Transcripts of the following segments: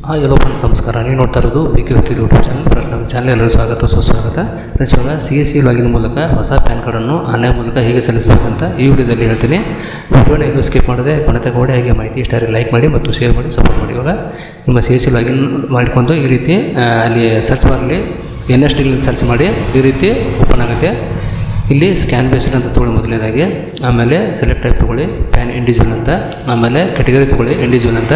ಎಲ್ಲೋ friends ನಮಸ್ಕಾರ. ನೀವು ನೋಡ್ತಾ ಇರೋದು BK ವಕೀಲ್ ಯೂಟ್ಯೂಬ್ ಚಾನಲ್. ನಮ್ಮ ಚಾನಲ್ ಎಲ್ಲರೂ ಸ್ವಾಗತ ಸುಸ್ವಾಗತ. ಫ್ರೆಂಡ್ಸ್, ಇವಾಗ CSC ಲಾಗಿನ್ ಮೂಲಕ ಹೊಸ ಪ್ಯಾನ್ ಕಾರ್ಡನ್ನು ಆನ್ಲೈನ್ ಮೂಲಕ ಹೇಗೆ ಸಲ್ಲಿಸಬೇಕಂತ ಈ ವಿಡಿಯೋದಲ್ಲಿ ಹೇಳ್ತೀನಿ. ವಿಡಿಯೋನ ಎಲ್ಲೂ ಸ್ಕಿಪ್ ಮಾಡದೆ ಕೊನೆ ತನಕ ನೋಡಿ. ಹಾಗೆ ಮಾಹಿತಿ ಇಷ್ಟ ಲೈಕ್ ಮಾಡಿ ಮತ್ತು ಶೇರ್ ಮಾಡಿ ಸಪೋರ್ಟ್ ಮಾಡಿ. ಇವಾಗ ನಿಮ್ಮ CSC ಲಾಗಿನ್ ಮಾಡಿಕೊಂಡು ಈ ರೀತಿ ಅಲ್ಲಿ ಸರ್ಚ್ ಬಾರಲ್ಲಿ NSD ಸರ್ಚ್ ಮಾಡಿ ಈ ರೀತಿ ಓಪನ್ ಆಗುತ್ತೆ. ಇಲ್ಲಿ ಸ್ಕ್ಯಾನ್ ಬೇಸ್ಡ್ ಅಂತ ತೊಗೊಳ್ಳಿ ಮೊದಲನೇದಾಗಿ. ಆಮೇಲೆ ಸೆಲೆಕ್ಟ್ ಟೈಪ್ ತೊಗೊಳ್ಳಿ, ಪ್ಯಾನ್ ಇಂಡಿವಿಜುವಲ್ ಅಂತ. ಆಮೇಲೆ ಕ್ಯಾಟಗರಿ ತೊಗೊಳ್ಳಿ, ಇಂಡಿವಿಜುವಲ್ ಅಂತ.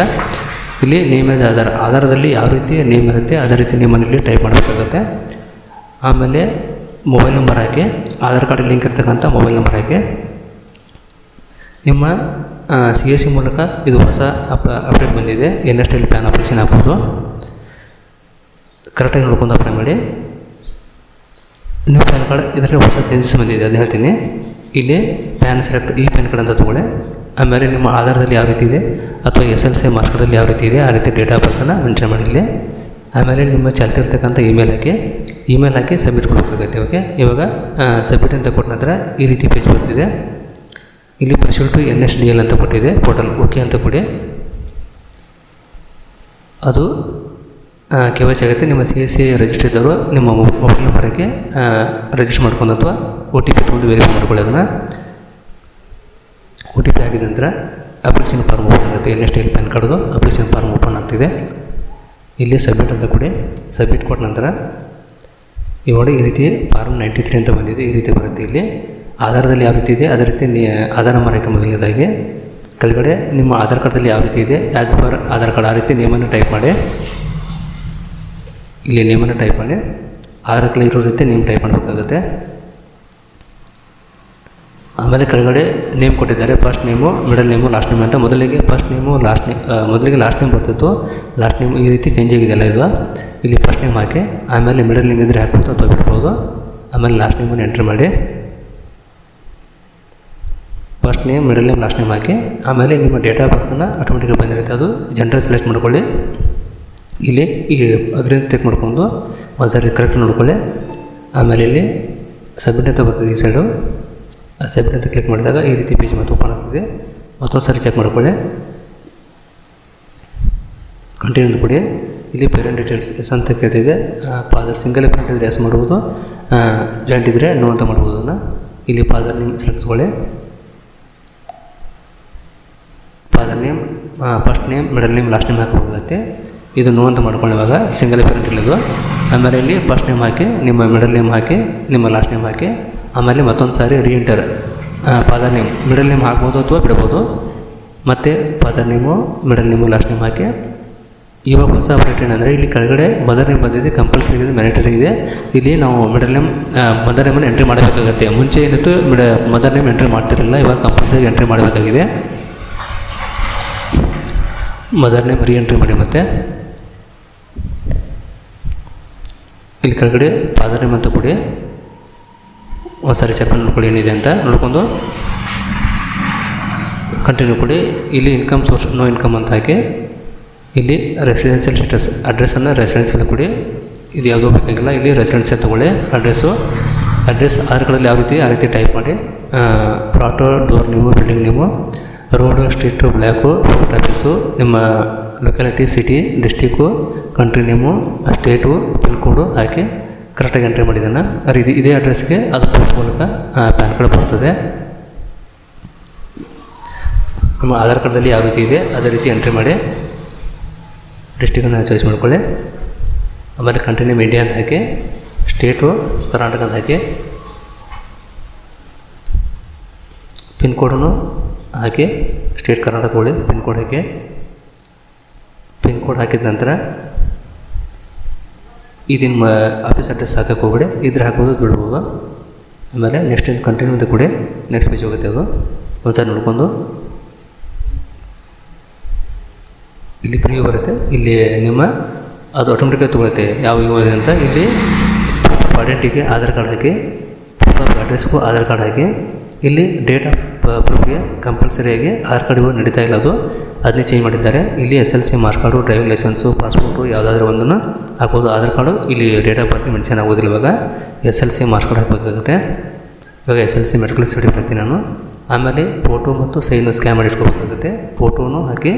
ಇಲ್ಲಿ ನೇಮ್ ಆಸ್ ಆಧಾರದಲ್ಲಿ ಯಾವ ರೀತಿ ನೇಮ್ ಇರುತ್ತೆ ಅದೇ ರೀತಿ ನೇಮನ್ನು ಇಲ್ಲಿ ಟೈಪ್ ಮಾಡಬೇಕಾಗುತ್ತೆ. ಆಮೇಲೆ ಮೊಬೈಲ್ ನಂಬರ್ ಹಾಕಿ, ಆಧಾರ್ ಕಾರ್ಡ್ ಲಿಂಕ್ ಇರ್ತಕ್ಕಂಥ ಮೊಬೈಲ್ ನಂಬರ್ ಹಾಕಿ. ನಿಮ್ಮ CSC ಮೂಲಕ ಇದು ಹೊಸ ಅಪ್ಡೇಟ್ ಬಂದಿದೆ. NSD ಪ್ಯಾನ್ ಅಪ್ಲಿಕೇಶನ್ ಹಾಕ್ಬೋದು. ಕರೆಕ್ಟಾಗಿ ನೋಡ್ಕೊಂಡು ಅಪ್ಲೈ ಮಾಡಿ. ನ್ಯೂ ಪ್ಯಾನ್ ಕಾರ್ಡ್ ಇದರಲ್ಲಿ ಹೊಸ ಚೇಂಜಸ್ ಬಂದಿದೆ, ಅದನ್ನ ಹೇಳ್ತೀನಿ. ಇಲ್ಲಿ ಪ್ಯಾನ್ ಸೆಲೆಕ್ಟ್ ಈ ಪ್ಯಾನ್ ಕಾರ್ಡ್ ಅಂತ ತೊಗೊಳ್ಳಿ. ಆಮೇಲೆ ನಿಮ್ಮ ಆಧಾರದಲ್ಲಿ ಯಾವ ರೀತಿ ಇದೆ ಅಥವಾ SLC ಮಾರ್ಕ್ಸ್ ಕಾರ್ಡಲ್ಲಿ ಯಾವ ರೀತಿ ಇದೆ ಆ ರೀತಿ ಡೇಟ್ ಆಫ್ ಬರ್ತನ್ನು ಮೆನ್ಷನ್ ಮಾಡಿ ಇಲ್ಲಿ. ಆಮೇಲೆ ನಿಮ್ಮ ಚಾಲ್ತಿರ್ತಕ್ಕಂಥ ಇಮೇಲ್ ಹಾಕಿ ಸಬ್ಮಿಟ್ ಕೊಡಬೇಕಾಗುತ್ತೆ. ಓಕೆ, ಇವಾಗ ಸಬ್ಮಿಟ್ ಅಂತ ಕೊಟ್ಟ ನಂತರ ಈ ರೀತಿ ಪೇಜ್ ಬರ್ತಿದೆ. ಇಲ್ಲಿ ಪ್ರೊಸೀಡ್ ಟು NSDL ಅಂತ ಕೊಟ್ಟಿದೆ, ಪೋರ್ಟಲ್ ಓಕೆ ಅಂತ ಕೊಡಿ. ಅದು KYC ಆಗುತ್ತೆ. ನಿಮ್ಮ CSC ರಿಜಿಸ್ಟರ್ ಇದ್ದವರು ನಿಮ್ಮ ಮೊಬೈಲ್ ನಂಬರ್ಗೆ ರಿಜಿಸ್ಟರ್ ಮಾಡ್ಕೊಂಡು ಅಥವಾ OTP ತೊಗೊಂಡು ವೆರಿಫೈ ಮಾಡ್ಕೊಳ್ಳಿ. ಅದನ್ನು OTP ಆಗಿದ ನಂತರ ಅಪ್ಲಿಕೇಶನ್ ಫಾರ್ಮ್ ಓಪನ್ ಆಗುತ್ತೆ. NSD ಪ್ಯಾನ್ ಕಾರ್ಡ್ದು ಅಪ್ಲಿಕೇಶನ್ ಫಾರ್ಮ್ ಓಪನ್ ಆಗ್ತಿದೆ. ಇಲ್ಲಿ ಸಬ್ಮಿಟ್ ಅಂತ ಕೊಡಿ. ಸಬ್ಮಿಟ್ ಕೊಟ್ಟ ನಂತರ ಇವಾಗ ಈ ರೀತಿ ಫಾರ್ಮ್ 93 ಅಂತ ಬಂದಿದೆ. ಈ ರೀತಿ ಬರುತ್ತೆ. ಇಲ್ಲಿ ಆಧಾರದಲ್ಲಿ ಯಾವ ರೀತಿ ಇದೆ ಅದೇ ರೀತಿ ಆಧಾರ್ ನಂಬರ್ ಹಾಕಿ ಮೊದಲನೇದಾಗಿ. ಕೆಳಗಡೆ ನಿಮ್ಮ ಆಧಾರ್ ಕಾರ್ಡ್ದಲ್ಲಿ ಯಾವ ರೀತಿ ಇದೆ ಆ್ಯಸ್ ಪರ್ ಆಧಾರ್ ಕಾರ್ಡ್ ಆ ರೀತಿ ನೇಮನ್ನು ಟೈಪ್ ಮಾಡಿ. ಇಲ್ಲಿ ನೇಮನ್ನು ಟೈಪ್ ಮಾಡಿ ಆಧಾರ್ ಕಾರ್ಡ್ ಇರೋ ರೀತಿ ನೇಮ್ ಟೈಪ್ ಮಾಡಬೇಕಾಗುತ್ತೆ. ಆಮೇಲೆ ಕೆಳಗಡೆ ನೇಮ್ ಕೊಟ್ಟಿದ್ದಾರೆ, first name, middle name, last name ಅಂತ. ಮೊದಲಿಗೆ ಫಸ್ಟ್ ನೇಮು ಮೊದಲಿಗೆ ಲಾಸ್ಟ್ ನೇಮ್ ಬರ್ತಿತ್ತು. ಲಾಸ್ಟ್ ನೇಮ್ ಈ ರೀತಿ ಚೇಂಜ್ ಆಗಿದೆಯಲ್ಲ ಇದು. ಇಲ್ಲಿ ಫಸ್ಟ್ ನೇಮ್ ಹಾಕಿ, ಆಮೇಲೆ ಮಿಡಲ್ ನೇಮ್ ಇದ್ದರೆ ಹಾಕ್ಬೋದು ಅಥವಾ ಬಿಡ್ಬೋದು. ಆಮೇಲೆ ಲಾಸ್ಟ್ ನೇಮನ್ನು ಎಂಟ್ರಿ ಮಾಡಿ. First name, middle name, last name ಹಾಕಿ. ಆಮೇಲೆ ನಿಮ್ಮ ಡೇಟ್ ಆಫ್ ಬರ್ತನ್ನು ಆಟೋಮೆಟಿಕಾಗಿ ಬಂದಿರುತ್ತೆ. ಅದು ಜೆಂಡರ್ ಸೆಲೆಕ್ಟ್ ಮಾಡ್ಕೊಳ್ಳಿ. ಇಲ್ಲಿ ಈ ಅಗ್ರಿನ್ ಚೆಕ್ ಮಾಡ್ಕೊಂಡು ಒಂದು ಸಾರಿ ಕರೆಕ್ಟ್ ನೋಡ್ಕೊಳ್ಳಿ. ಆಮೇಲೆ ಇಲ್ಲಿ ಸಬ್ಮಿಟ್ ಅಂತ ಬರ್ತದೆ ಈ ಸೈಡು. ಸಬ್ಮಿಟ್ ಅಂತ ಕ್ಲಿಕ್ ಮಾಡಿದಾಗ ಈ ರೀತಿ ಪೇಜ್ ಮತ್ತೆ ಓಪನ್ ಆಗ್ತದೆ. ಮತ್ತೊಂದು ಸಾರಿ ಚೆಕ್ ಮಾಡ್ಕೊಳ್ಳಿ. ಕಂಟಿನ್ಯೂ ಅಂತ ಕೊಡಿ. ಇಲ್ಲಿ ಪೇರೆಂಟ್ ಡೀಟೇಲ್ಸ್ ಎಸ್ ಅಂತ ಕೇಳ್ತಿದೆ. ಫಾದರ್ ಸಿಂಗಲ್ ಪೇರೆಂಟ್ ಇದ್ದರೆ ಎಸ್ ಮಾಡ್ಬೋದು, ಜಾಯಿಂಟ್ ಇದ್ದರೆ ನೋ ಅಂತ ಮಾಡ್ಬೋದು. ಅದನ್ನು ಇಲ್ಲಿ ಫಾದರ್ ನೇಮ್ ಸೆಲೆಕ್ಟ್ ತಗೊಳ್ಳಿ. Father name, first name, middle name, last name ಹಾಕಬೇಕಾಗುತ್ತೆ. ಇದು ನೋ ಅಂತ ಮಾಡ್ಕೊಳ್ಳಿ. ಇವಾಗ ಸಿಂಗಲ್ ಪೇರೆಂಟ್ ಇಲ್ಲದು. ಆಮೇಲೆ ಇಲ್ಲಿ ಫಸ್ಟ್ ನೇಮ್ ಹಾಕಿ, ನಿಮ್ಮ ಮಿಡಲ್ ನೇಮ್ ಹಾಕಿ, ನಿಮ್ಮ ಲಾಸ್ಟ್ ನೇಮ್ ಹಾಕಿ. ಆಮೇಲೆ ಮತ್ತೊಂದು ಸಾರಿ reenter father name, middle name ಹಾಕ್ಬೋದು ಅಥವಾ ಬಿಡ್ಬೋದು. ಮತ್ತು father name, middle name, last name ಹಾಕಿ. ಇವಾಗ ಹೊಸ ಅಪ್ಡೇಟ್ ಏನಂದರೆ ಇಲ್ಲಿ ಕೆಳಗಡೆ ಮದರ್ ನೇಮ್ ಬಂದಿದೆ, ಕಂಪಲ್ಸರಿ ಇದೆ, ಮ್ಯಾಂಡೇಟರಿ ಇದೆ. ಇಲ್ಲಿ ನಾವು ಮಿಡಲ್ ನೇಮ್, ಮದರ್ ನೇಮನ್ನು ಎಂಟ್ರಿ ಮಾಡಬೇಕಾಗುತ್ತೆ. ಮುಂಚೆ ಏನಿತ್ತು ಮದರ್ ನೇಮ್ ಎಂಟ್ರಿ ಮಾಡ್ತಿರಲಿಲ್ಲ, ಇವಾಗ ಕಂಪಲ್ಸರಿ ಎಂಟ್ರಿ ಮಾಡಬೇಕಾಗಿದೆ. ಮದರ್ ನೇಮ್ ರೀಎಂಟ್ರಿ ಮಾಡಿ. ಮತ್ತು ಇಲ್ಲಿ ಕೆಳಗಡೆ ಫಾದರ್ ನೇಮ್ ಅಂತ ಕೊಡಿ. ಒಂದು ಸಾರಿ ಚೆಕ್ ನೋಡ್ಕೊಳ್ಳಿ ಏನಿದೆ ಅಂತ ನೋಡ್ಕೊಂಡು ಕಂಟಿನ್ಯೂ ಕೊಡಿ. ಇಲ್ಲಿ ಇನ್ಕಮ್ ಸೋರ್ಸ್ ನೋ ಇನ್ಕಮ್ ಅಂತ ಹಾಕಿ. ಇಲ್ಲಿ ರೆಸಿಡೆನ್ಷಿಯಲ್ ಸ್ಟೇಟಸ್ ಅಡ್ರೆಸ್ಸನ್ನು ರೆಸಿಡೆನ್ಷಿಯಲ್ ಕೊಡಿ. ಇದು ಯಾವುದೋ ಬೇಕಾಗಿಲ್ಲ. ಇಲ್ಲಿ ರೆಸಿಡೆನ್ಷಿಯಲ್ ತೊಗೊಳ್ಳಿ. ಅಡ್ರೆಸ್ ಆಧಾರ್ ಕಾರ್ಡಲ್ಲಿ ಯಾವ ರೀತಿ ಆ ರೀತಿ ಟೈಪ್ ಮಾಡಿ. Flat, door name, building name, road, street, block, post office, ನಿಮ್ಮ locality, city, district, country name, state, pin code ಹಾಕಿ ಕರೆಕ್ಟಾಗಿ ಎಂಟ್ರಿ ಮಾಡಿದ್ದಾನೆ. ಇದೇ ಅಡ್ರೆಸ್ಗೆ ಅದು ಪೋಸ್ಟ್ ಮೂಲಕ ಪ್ಯಾನ್ ಕಾರ್ಡ್ ಬರ್ತದೆ. ನಿಮ್ಮ ಆಧಾರ್ ಕಾರ್ಡಲ್ಲಿ ಯಾವ ರೀತಿ ಇದೆ ಅದೇ ರೀತಿ ಎಂಟ್ರಿ ಮಾಡಿ. ಡಿಸ್ಟಿಕನ್ನು ಚಾಯ್ಸ್ ಮಾಡ್ಕೊಳ್ಳಿ. ಆಮೇಲೆ ಕಂಟ್ರಿ ನೇಮ್ ಇಂಡಿಯಾ ಅಂತ ಹಾಕಿ, ಸ್ಟೇಟು ಕರ್ನಾಟಕ ಅಂತ ಹಾಕಿ, ಪಿನ್ ಕೋಡನ್ನು ಹಾಕಿ, ಸ್ಟೇಟ್ ಕರ್ನಾಟಕ ತೊಗೊಳ್ಳಿ, ಪಿನ್ ಕೋಡ್ ಹಾಕಿ. ಪಿನ್ ಕೋಡ್ ಹಾಕಿದ ನಂತರ ಇದನ್ನು ಆಫೀಸ್ ಅಡ್ರೆಸ್ ಹಾಕಕ್ಕೆ ಹೋಗ್ಬಿಡಿ. ಇದ್ರೆ ಹಾಕ್ಬೋದು, ಬಿಡ್ಬೋದು. ಆಮೇಲೆ ನೆಕ್ಸ್ಟ್ ಇಂದು ಕಂಟಿನ್ಯೂ ಅಂತ ಕೊಡಿ. ನೆಕ್ಸ್ಟ್ ಪೇಜ್ ಹೋಗುತ್ತೆ. ಅದು ಒಂದು ಸಾರಿ ನೋಡ್ಕೊಂಡು ಇಲ್ಲಿ ಪ್ರಿವ್ಯೂ ಬರುತ್ತೆ. ಇಲ್ಲಿ ನಿಮ್ಮ ಅದು ಆಟೋಮೆಟಿಕಾಗಿ ತೊಗೊಳುತ್ತೆ ಯಾವ ಇವು ಇದೆ ಅಂತ. ಇಲ್ಲಿ ಐಡೆಂಟಿಟಿಗೆ ಆಧಾರ್ ಕಾರ್ಡ್ ಹಾಕಿ, ಪ್ರೂಫ್ ಆಫ್ ಅಡ್ರೆಸ್ಗೂ ಆಧಾರ್ ಕಾರ್ಡ್ ಹಾಕಿ. ಇಲ್ಲಿ ಡೇಟ್ ಆಫ್ ಪ್ರೂಫ್ಗೆ ಕಂಪಲ್ಸರಿಯಾಗಿ ಆಧಾರ್ ಕಾರ್ಡ್ ಇವಾಗ ನಡೀತಾ ಇಲ್ಲ, ಅದನ್ನೇ ಚೇಂಜ್ ಮಾಡಿದ್ದಾರೆ. ಇಲ್ಲಿ SLC marks card, driving licence, passport ಯಾವುದಾದ್ರೂ ಒಂದನ್ನು ಹಾಕ್ಬೋದು. ಆಧಾರ್ ಕಾರ್ಡು ಇಲ್ಲಿ ಡೇಟ್ ಆಫ್ ಬರ್ತ್ ಮೆನ್ಷನ್ ಆಗೋದಿಲ್ಲ. ಇವಾಗ SLC ಮಾರ್ಕ್ಸ್ ಕಾರ್ಡ್ ಹಾಕಬೇಕಾಗುತ್ತೆ. ಇವಾಗ SLC ಮೆಡಿಕಲ್ ಸರ್ಟಿಫಿಕೇಟ್ ಹಾಕ್ತೀನಿ ನಾನು. ಆಮೇಲೆ ಫೋಟೋ ಮತ್ತು ಸೈನು ಸ್ಕ್ಯಾನ್ ಮಾಡಿ ಇಟ್ಕೋಬೇಕಾಗುತ್ತೆ. ಫೋಟೋನು ಹಾಕಿ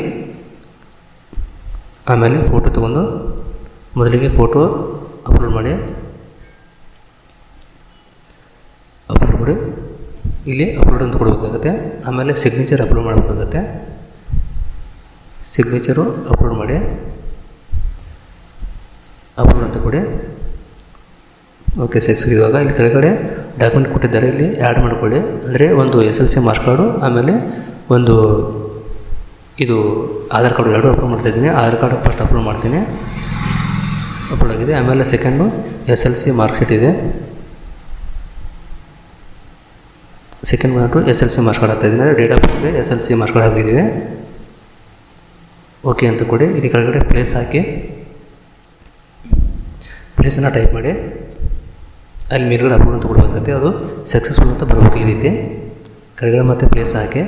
ಆಮೇಲೆ ಫೋಟೋ ತೊಗೊಂಡು ಮೊದಲಿಗೆ ಫೋಟೋ ಅಪ್ಲೋಡ್ ಮಾಡಿ ಇಲ್ಲಿ ಅಪ್ಲೋಡ್ ಅಂತ ಕೊಡಬೇಕಾಗುತ್ತೆ. ಆಮೇಲೆ ಸಿಗ್ನೇಚರ್ ಅಪ್ಲೋಡ್ ಮಾಡಬೇಕಾಗುತ್ತೆ. ಸಿಗ್ನೇಚರು ಅಪ್ಲೋಡ್ ಮಾಡಿ ಅಪ್ಲೋಡ್ ಅಂತ ಕೊಡಿ. ಓಕೆ, ಇವಾಗ ಇಲ್ಲಿ ಕೆಳಗಡೆ ಡಾಕ್ಯುಮೆಂಟ್ ಕೊಟ್ಟಿದ್ದಾರೆ, ಇಲ್ಲಿ ಆ್ಯಡ್ ಮಾಡಿಕೊಳ್ಳಿ. ಅಂದರೆ ಒಂದು SLC ಮಾರ್ಕ್ಸ್ ಕಾರ್ಡು, ಆಮೇಲೆ ಒಂದು ಇದು ಆಧಾರ್ ಕಾರ್ಡು ಎರಡು ಅಪ್ಲೋಡ್ ಮಾಡ್ತಾಯಿದ್ದೀನಿ. ಆಧಾರ್ ಕಾರ್ಡು ಫಸ್ಟ್ ಅಪ್ಲೋಡ್ ಮಾಡ್ತೀನಿ, ಅಪ್ಲೋಡ್ ಆಗಿದೆ. ಆಮೇಲೆ ಸೆಕೆಂಡು SLC ಮಾರ್ಕ್ಸ್ ಶೀಟ್ ಇದೆ. ಸೆಕೆಂಡ್ ಬಂದು SLC ಮಾರ್ಕ್ಸ್ ಕಾರ್ಡ್ ಹಾಕ್ತಾಯಿದ್ದೀನಿ, ಅಂದರೆ ಡೇಟ್ ಆಫ್ ಬರ್ತ್ಗೆ SLC ಮಾರ್ಕ್ಸ್ ಕಾರ್ಡ್ ಹಾಕಿದ್ದೀವಿ. ಓಕೆ ಅಂತ ಕೊಡಿ. ಇಲ್ಲಿ ಕೆಳಗಡೆ ಪ್ಲೇಸ್ ಹಾಕಿ ಪ್ಲೇಸನ್ನು ಟೈಪ್ ಮಾಡಿ ಅಲ್ಲಿ ಮೇಲ್ಗಡೆ ಅಪ್ಲೋಡ್ ಅಂತ ಕೊಡಬೇಕಾಗುತ್ತೆ. ಅದು ಸಕ್ಸಸ್ಫುಲ್ ಅಂತ ಬರಬೇಕು. ಈ ರೀತಿ ಕೆಳಗಡೆ ಮತ್ತು ಪ್ಲೇಸ್ ಹಾಕಿ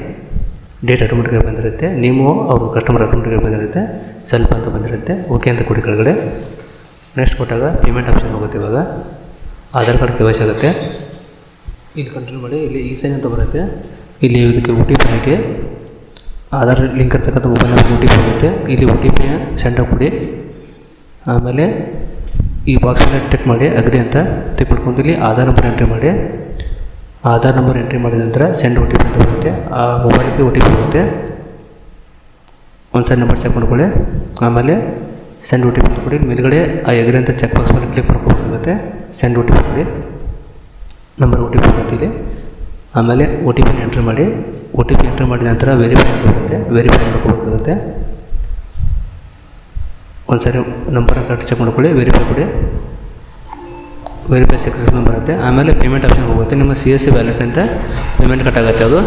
ಡೇಟ್ ಆಟೋಮೆಟಿಕಾಗಿ ಬಂದಿರುತ್ತೆ. ನೀವು ಅವ್ರದ್ದು ಕಸ್ಟಮರ್ ಆಟೋಮೆಟಿಕಾಗಿ ಬಂದಿರುತ್ತೆ, ಸ್ವಲ್ಪ ಅಂತ ಬಂದಿರುತ್ತೆ. ಓಕೆ ಅಂತ ಕೊಡಿ ಕೆಳಗಡೆ. ನೆಕ್ಸ್ಟ್ ಕೊಟ್ಟಾಗ ಪೇಮೆಂಟ್ ಆಪ್ಷನ್ ಹೋಗುತ್ತೆ. ಇವಾಗ ಆಧಾರ್ ಕಾರ್ಡ್ KYC ಆಗುತ್ತೆ. ಇಲ್ಲಿ ಕಂಟಿನ್ಯೂ ಮಾಡಿ. ಇಲ್ಲಿ e-sign ಅಂತ ಬರುತ್ತೆ. ಇಲ್ಲಿ ಇದಕ್ಕೆ OTP ಹಾಕಿ ಆಧಾರ್ ಲಿಂಕ್ ಇರ್ತಕ್ಕಂಥ ಮೊಬೈಲ್ ನಂಬರ್ OTP ಹೋಗುತ್ತೆ. ಇಲ್ಲಿ OTP ಸೆಂಡ್ ಕೊಡಿ. ಆಮೇಲೆ ಈ ಬಾಕ್ಸನ್ನು ಟಿಕ್ ಮಾಡಿ ಅಗ್ರಿ ಅಂತ ಟಿಕ್ ಮಾಡ್ಕೊಂಡು ಇಲ್ಲಿ ಆಧಾರ್ ನಂಬರ್ ಎಂಟ್ರಿ ಮಾಡಿ. ಆಧಾರ್ ನಂಬರ್ ಎಂಟ್ರಿ ಮಾಡಿದ ನಂತರ ಸೆಂಡ್ OTP ಅಂತ ಬರುತ್ತೆ. ಆ ಮೊಬೈಲ್ಗೆ OTP ಹೋಗುತ್ತೆ. ಒಂದು ಸರಿ ನಂಬರ್ ಚೆಕ್ ಮಾಡ್ಕೊಳ್ಳಿ. ಆಮೇಲೆ ಸೆಂಡ್ OTP ಅಂತ ಕೊಡಿ. ಮೇಲ್ಗಡೆ ಆ ಅಗ್ರಿ ಅಂತ ಚೆಕ್ ಬಾಕ್ಸ್ ಮೇಲೆ ಕ್ಲಿಕ್ ಮಾಡ್ಕೋಬೇಕಾಗುತ್ತೆ. ಸೆಂಡ್ OTP ಕೊಡಿ. ನಂಬರ್ OTP ಹೋಗುತ್ತೆ ಇಲ್ಲಿ. ಆಮೇಲೆ OTP ಎಂಟ್ರಿ ಮಾಡಿ. OTP ಎಂಟ್ರಿ ಮಾಡಿದ ನಂತರ ವೆರಿಫೈ ಅಂತ ಬರುತ್ತೆ. ವೆರಿಫೈ ಮಾಡ್ಕೋಬೇಕಾಗುತ್ತೆ. ಒಂದು ಸಾರಿ ನಂಬರ್ ಕರೆಕ್ಟ್ ಚೆಕ್ ಮಾಡ್ಕೊಳ್ಳಿ, ವೆರಿಫೈ ಕೊಡಿ. ವೆರಿಫೈ ಸಕ್ಸಸ್ಫುಲ್ ಬರುತ್ತೆ. ಆಮೇಲೆ ಪೇಮೆಂಟ್ ಆಪ್ಷನ್ ಹೋಗುತ್ತೆ. ನಿಮ್ಮ CSC ವ್ಯಾಲೆಟ್ನಿಂದ ಪೇಮೆಂಟ್ ಕಟ್ ಆಗುತ್ತೆ. ಅದು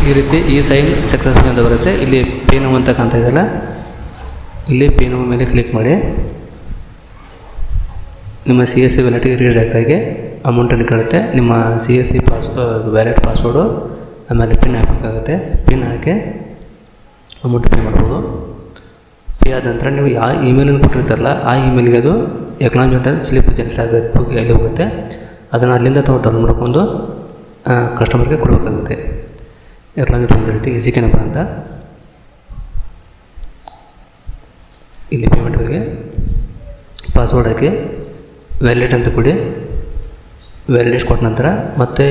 ಈ ರೀತಿ e-sign ಸಕ್ಸಸ್ಫುಲ್ ಅಂತ ಬರುತ್ತೆ. ಇಲ್ಲಿ ಪೇ ನೌ ಅಂತ ಕಾಣ್ತಾ ಇದೆಯಲ್ಲ, ಇಲ್ಲಿ ಪೇ ನೌ ಮೇಲೆ ಕ್ಲಿಕ್ ಮಾಡಿ. ನಿಮ್ಮ CSC ವ್ಯಾಲೆಟ್ಗೆ ರೀಡೈರೆಕ್ಟ್ ಆಗಿ ಅಮೌಂಟನ್ನು ಕೇಳುತ್ತೆ. ನಿಮ್ಮ CSC ವ್ಯಾಲೆಟ್ ಪಾಸ್ವರ್ಡು ಆಮೇಲೆ ಪಿನ್ ಹಾಕಬೇಕಾಗುತ್ತೆ. ಪಿನ್ ಹಾಕಿ ಅಮೌಂಟ್ ಪೇ ಮಾಡ್ಬೋದು. ಪೇ ಆದ ನಂತರ ನೀವು ಯಾವ ಇಮೇಲನ್ನು ಕೊಟ್ಟಿರ್ತಾರಲ್ಲ ಆ ಇಮೇಲ್ಗೆ ಅದು ಎಕ್ನಾಲಜ್ಮೆಂಟ್ ಸ್ಲಿಪ್ ಜನರೇಟ್ ಆಗುತ್ತೆ. ಹೋಗಿ ಅಲ್ಲಿ ಹೋಗುತ್ತೆ. ಅದನ್ನು ಅಲ್ಲಿಂದ ತಾವು ಡೌನ್ಲೋಡ್ ಮಾಡ್ಕೊಂಡು ಕಸ್ಟಮರ್ಗೆ ಕೊಡಬೇಕಾಗುತ್ತೆ. ಎಕ್ನಾಲಜ್ಮೆಂಟ್ ಒಂದು ರೀತಿ ECK ನಂಬರ್ ಅಂತ. ಇಲ್ಲಿ ಪೇಮೆಂಟ್ ಹೋಗಿ ಪಾಸ್ವರ್ಡ್ ಹಾಕಿ ವ್ಯಾಲೆಟ್ ಅಂತ ಕೊಡಿ. ವ್ಯಾಲಿಡೇಟ್ ಕೊಟ್ಟ ನಂತರ ಮತ್ತೆ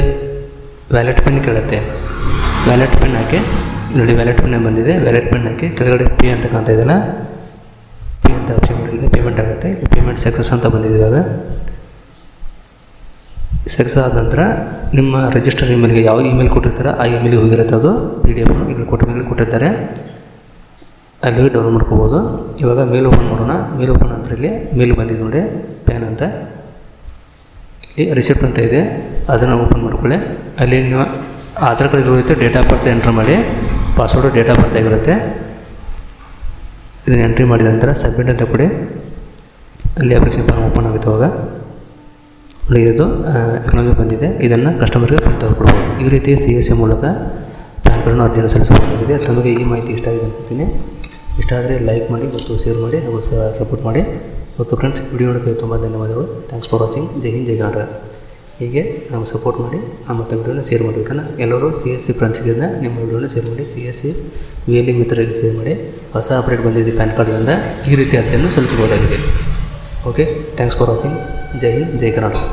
ವ್ಯಾಲೆಟ್ ಪಿನ್ ಕೇಳುತ್ತೆ. ವ್ಯಾಲೆಟ್ ಪಿನ್ ಹಾಕಿ ನೋಡಿ, ವ್ಯಾಲೆಟ್ ಪಿನ್ ಬಂದಿದೆ. ವ್ಯಾಲೆಟ್ ಪಿನ್ ಹಾಕಿ ಕೆಳಗಡೆ ಪೇ ಅಂತ ಕಾಣ್ತಾ ಇದೆಯಲ್ಲ, ಪೇ ಅಂತ ಆಪ್ಷನ್ ಮಾಡಿದ್ರೆ ಪೇಮೆಂಟ್ ಆಗುತ್ತೆ. ಇಲ್ಲಿ ಪೇಮೆಂಟ್ ಸಕ್ಸಸ್ ಅಂತ ಬಂದಿದೆ. ಇವಾಗ ಸಕ್ಸಸ್ ಆದ ನಂತರ ನಿಮ್ಮ ರಿಜಿಸ್ಟರ್ ಇಮೇಲ್ಗೆ ಯಾವ ಇಮೇಲ್ ಕೊಟ್ಟಿರ್ತಾರೆ ಆ ಇಮೇಲ್ಗೆ ಹೋಗಿರುತ್ತೆ. ಅದು PDF ಇಲ್ಲಿ ಕೊಟ್ಟಿದ್ದಾರೆ, ಅಲ್ಲಿ ಹೋಗಿ ಡೌನ್ಲೋಡ್ ಮಾಡ್ಕೋಬೋದು. ಇವಾಗ ಮೇಲ್ ಓಪನ್ ಮಾಡೋಣ. ಮೇಲ್ ಓಪನ್ ನಂತರ ಇಲ್ಲಿ ಮೇಲ್ ಬಂದಿದೆ ನೋಡಿ, ಪ್ಯಾನ್ ಅಂತ. ಇಲ್ಲಿ ರಿಸಿಪ್ಟ್ ಅಂತ ಇದೆ, ಅದನ್ನು ಓಪನ್ ಮಾಡ್ಕೊಳ್ಳಿ. ಅಲ್ಲಿ ನೀವು ಆಧಾರ್ ಕಾರ್ಡ್ ಇರುತ್ತೆ, ಡೇಟ್ ಆಫ್ ಬರ್ತ್ ಎಂಟ್ರ್ ಮಾಡಿ. ಪಾಸ್ವರ್ಡು ಡೇಟ್ ಆಫ್ ಬರ್ತ್ ಆಗಿರುತ್ತೆ. ಇದನ್ನು ಎಂಟ್ರಿ ಮಾಡಿದ ನಂತರ ಸಬ್ಮಿಟ್ ಅಂತ ಕೊಡಿ. ಅಲ್ಲಿ ಅಪ್ಲಿಕೇಶನ್ ಫಾರ್ಮ್ ಓಪನ್ ಆಗುತ್ತೆ. ಅವಾಗ ನೋಡಿ, ಇದು ಎಕನಾಮಿ ಬಂದಿದೆ. ಇದನ್ನು ಕಸ್ಟಮರ್ಗೆ ಪ್ರಿಂಟ್ ತೆಗೆದುಕೊಡ್ಬೋದು. ಈ ರೀತಿ CSC ಮೂಲಕ ಪ್ಯಾನ್ ಕಾರ್ಡನ್ನು ಅರ್ಜಿಯನ್ನು ಸಲ್ಲಿಸಬಹುದಾಗಿದೆ. ತಮಗೆ ಈ ಮಾಹಿತಿ ಇಷ್ಟ ಆಗಿದೆ ಅನ್ಕೊತೀನಿ. ಇಷ್ಟ ಆದರೆ ಲೈಕ್ ಮಾಡಿ ಮತ್ತು ಶೇರ್ ಮಾಡಿ ಹಾಗೂ ಸಪೋರ್ಟ್ ಮಾಡಿ. ಓಕೆ ಫ್ರೆಂಡ್ಸ್, ವಿಡಿಯೋ ನೋಡೋಕ್ಕೆ ತುಂಬ ಧನ್ಯವಾದಗಳು. Thanks for watching. ಜೈ ಹಿಂದ್, ಜೈ ಕರ್ನಾಟಕ. ಹೀಗೆ ನಾವು ಸಪೋರ್ಟ್ ಮಾಡಿ ಮತ್ತು ವಿಡಿಯೋನ ಶೇರ್ ಮಾಡಬೇಕನ್ನ ಎಲ್ಲರೂ CSC ಫ್ರೆಂಡ್ಸ್ಗೆ ನಿಮ್ಮ ವಿಡಿಯೋನ ಶೇರ್ ಮಾಡಿ. CSC VLE ಮಿತ್ರರಿಗೆ ಶೇರ್ ಮಾಡಿ. ಹೊಸ ಅಪ್ಡೇಟ್ ಬಂದಿದೆ ಪ್ಯಾನ್ ಕಾರ್ಡ್ನಿಂದ, ಈ ರೀತಿ ಅರ್ಜಿಯನ್ನು ಸಲ್ಲಿಸಬಹುದಾಗಿದೆ. Okay, thanks for watching. ಜೈ ಹಿಂದ್, ಜೈ ಕರ್ನಾಟಕ.